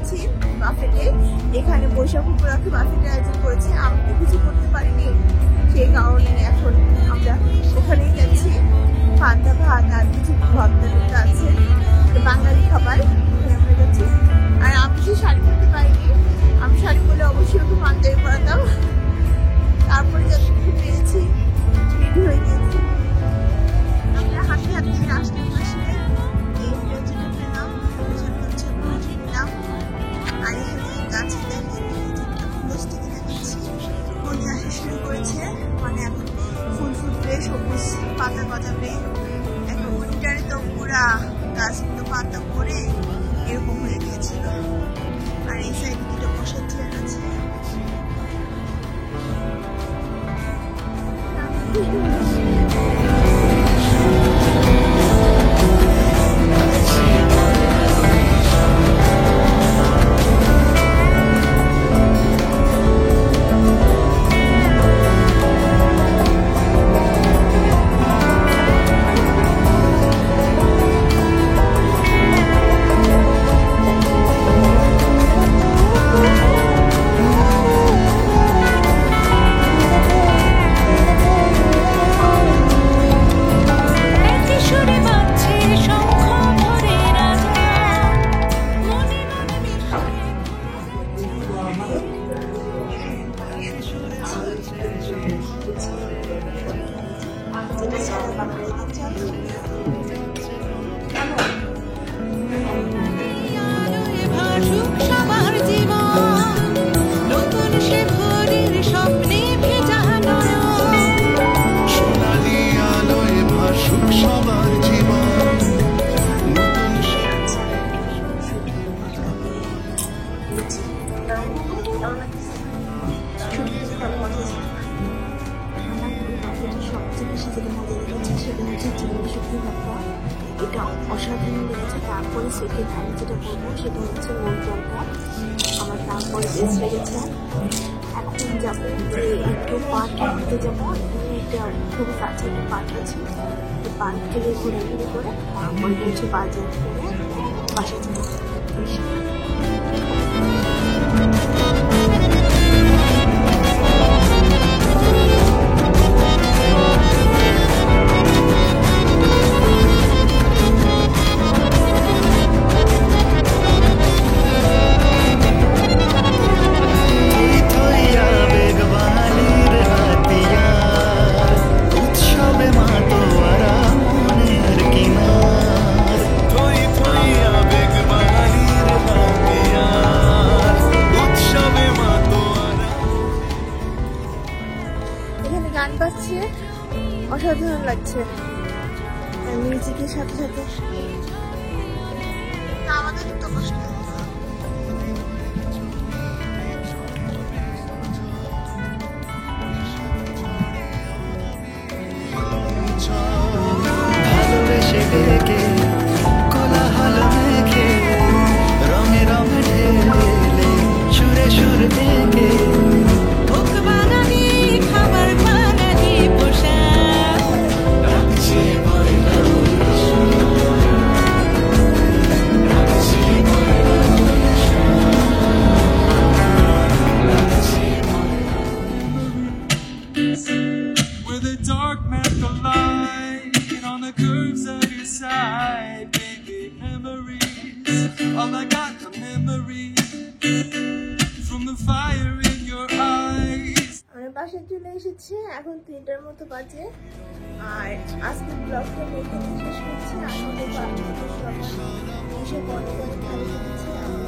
যাচ্ছি বাফেটে। এখানে বৈশাখ উপলক্ষে বাফেটের আয়োজন করেছে, আমি তো কিছু করতে পারিনি, সেই কারণে এখন আমরা ওখানেই যাচ্ছি। পান্তা ভাত আর কিছু ভর্তা টর্তা আছে, বাঙালি খাবার, ওখানে আমরা যাচ্ছি। আর আমি যে শাড়ি পরতে পারিনি, আমি শাড়ি পরলে অবশ্যই ওকে পাঞ্জাবি পরাতাম। তারপরে যতটুকু পেরেছি রেডি হয়ে গিয়েছি। আমরা হাতে হাতে রাস্তার পাশে এই যেটা পেলাম সেটা হচ্ছে মুরগি পেলাম। আর এখানে গাছে মিষ্টি কিনে দিচ্ছি, বন্দি আসা শুরু করেছে, মানে এখন ফুল ফুটবে, সবুজ পাতা গজাবে। এখন উইন্টারে তো পুরা গাছগুলো পাতা পরে এরকম হয়ে গিয়েছিল। আর এই সাইডে দুটো বসার চেয়ার আছে। এটা অসাধারণ লেগেছে। তারপরে সেকেন্ড আমি যেটা বলবো সেটা হচ্ছে মন্ত্রণটা আমার তারপরে বেস্ট লেগেছে। এখন যাবো যে একটু পার্ক ঘুরতে যাবো, একটা খুবই কাছে একটা পার্ক আছে, এই পার্ক থেকে ঘোরাঘুরি করে তারপরে হচ্ছে বাজার করে বাসা যাবো। গান বাজছে, অসাধারণ লাগছে মিউজিকের সাথে সাথে। আমাদের তো কষ্ট all I got the memories from the fire in your eyes. আমরা বাসায় চলে এসেছি, এখন 3টার মতো বাজে। আর আজকের ব্লগটা এখানে শেষ করছি। আমাদের বাসায় সবাই এসে অনেক ভালো লেগেছে।